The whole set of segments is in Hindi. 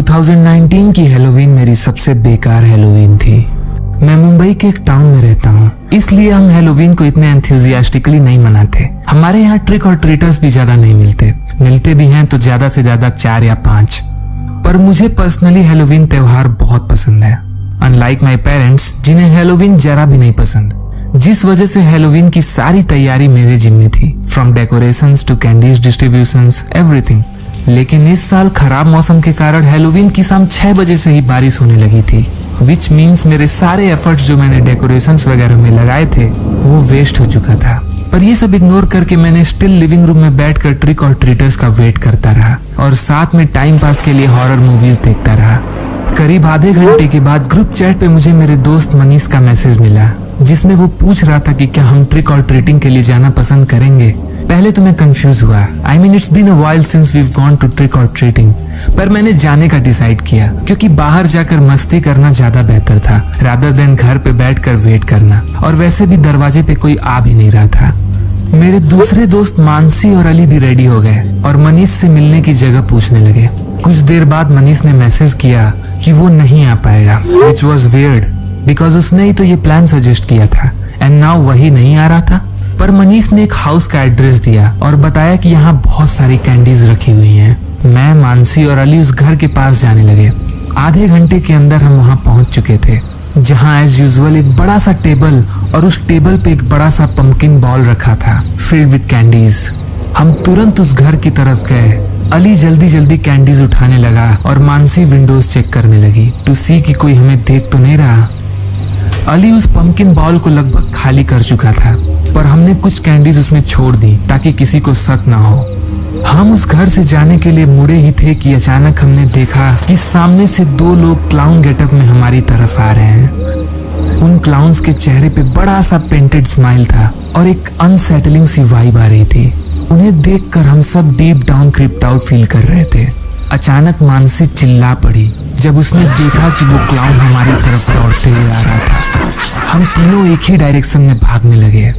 2019 की हैलोवीन मेरी सबसे बेकार हैलोवीन थी। मैं मुंबई के एक टाउन में रहता हूँ, इसलिए हम हैलोवीन को इतने एंथुजियास्टिकली नहीं मनाते। हमारे यहाँ ट्रिक और ट्रीटर्स भी ज्यादा नहीं मिलते भी हैं तो ज्यादा से ज्यादा 4 या 5। पर मुझे पर्सनली हैलोवीन त्योहार बहुत पसंद है, अनलाइक माई पेरेंट्स जिन्हें हैलोवीन जरा भी नहीं पसंद, जिस वजह से हैलोवीन की सारी तैयारी मेरे जिम्मे थी, from decorations to candies distributions everything. लेकिन इस साल खराब मौसम के कारण हैलोवीन की शाम 6 बजे से ही बारिश होने लगी थी, विच मीन्स मेरे सारे एफर्ट्स जो मैंने डेकोरेशंस वगैरह में लगाए थे वो वेस्ट हो चुका था। पर ये सब इग्नोर करके मैंने स्टिल लिविंग रूम में बैठकर ट्रिक और ट्रीटर्स का वेट करता रहा और साथ में टाइम पास के लिए हॉरर मूवीज देखता रहा। करीब आधे घंटे के बाद ग्रुप चैट पे मुझे मेरे दोस्त मनीष का मैसेज मिला, जिसमें वो पूछ रहा था कि क्या हम ट्रिक और ट्रीटिंग के लिए जाना पसंद करेंगे। पहले तो मैं कंफ्यूज हुआ, I mean it's been a while since we have gone to trick और ट्रीटिंग, पर मैंने जाने का डिसाइड किया क्योंकि बाहर जाकर मस्ती करना ज्यादा बेहतर था रादर देन घर पे बैठकर वेट करना, और वैसे भी दरवाजे पे कोई आ भी नहीं रहा था। मेरे दूसरे दोस्त मानसी और अली भी रेडी हो गए और मनीष से मिलने की जगह पूछने लगे। कुछ देर बाद मनीष ने मैसेज किया कि वो नहीं आ पाएगा, which was weird बिकॉज उसने ही तो ये प्लान सजेस्ट किया था एंड नाउ वही नहीं आ रहा था। पर मनीष ने एक हाउस का एड्रेस दिया और बताया कि यहाँ बहुत सारी कैंडीज रखी हुई हैं। मैं, मानसी और अली उस घर के पास जाने लगे। आधे घंटे के अंदर हम वहाँ पहुँच चुके थे, जहाँ एज यूजुअल एक बड़ा सा टेबल और उस टेबल पे एक बड़ा सा पंपकिन बॉल रखा था फिल्ड विद कैंडीज। हम तुरंत उस घर की तरफ गए। अली जल्दी जल्दी कैंडीज उठाने लगा और मानसी विंडोज चेक करने लगी टू सी कि कोई हमें देख तो नहीं रहा। अली उस पंपकिन बॉल को लगभग खाली कर चुका था, पर हमने कुछ कैंडीज उसमें छोड़ दी ताकि किसी को शक ना हो। हम उस घर से जाने के लिए मुड़े ही थे कि अचानक हमने देखा कि सामने से 2 लोग क्लाउन गेटअप में हमारी तरफ आ रहे हैं। उन क्लाउन्स के चेहरे पे बड़ा सा पेंटेड स्माइल था और एक अनसेटलिंग सी वाइब आ रही थी। उन्हें देखकर हम सब deep down crypt out feel कर रहे थे। अचानक मानसी चिल्ला पड़ी जब उसने देखा कि वो क्लाउन हमारी तरफ दौड़ते हुए आ रहा था। हम तीनों एक ही डायरेक्शन में भागने लगे।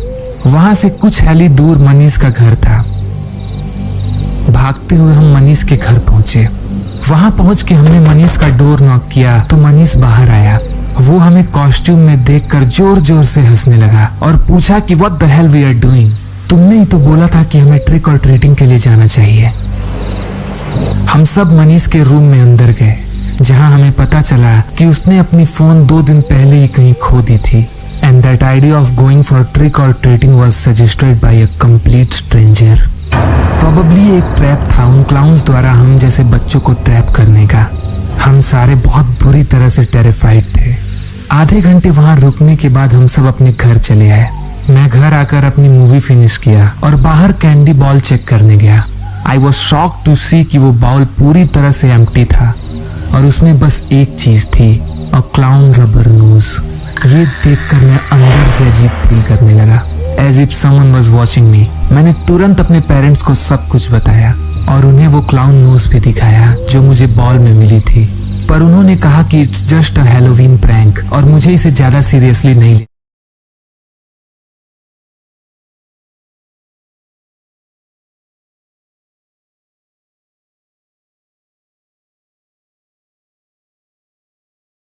वहां से कुछ हैली दूर मनीष का घर था। भागते हुए हम मनीष के घर पहुंचे। वहां पहुंच के हमने मनीष का डोर नॉक किया तो मनीष बाहर आया। वो हमें कॉस्ट्यूम में देखकर जोर जोर से हंसने लगा और पूछा कि what the hell we are doing, तुमने ही तो बोला था कि हमें ट्रिक और ट्रीटिंग के लिए जाना चाहिए। हम सब मनीष के रूम में अंदर गए, जहां हमें पता चला कि उसने अपनी फोन 2 दिन पहले ही कहीं खो दी थी and that idea of going for trick और treating was suggested by a complete stranger. Probably एक ट्रैप था उन क्लाउन्स द्वारा हम जैसे बच्चों को ट्रैप करने का। हम सारे बहुत बुरी तरह से टेरिफाइड थे। आधे घंटे वहां रुकने के बाद हम सब अपने घर चले आए। मैं घर आकर अपनी मूवी फिनिश किया और बाहर कैंडी बॉल चेक करने गया। आई वॉज शॉक्ड टू सी कि वो बॉल पूरी तरह से एम्प्टी था और उसमें बस एक चीज थी, अ क्लाउन रबर नोज। ये देखकर मैं अंदर से अजीब फील करने लगा, as if someone was watching me. मैंने तुरंत अपने पेरेंट्स को सब कुछ बताया और उन्हें वो क्लाउन नोज भी दिखाया जो मुझे बॉल में मिली थी, पर उन्होंने कहा कि it's just a Halloween prank और मुझे इसे ज्यादा सीरियसली नहीं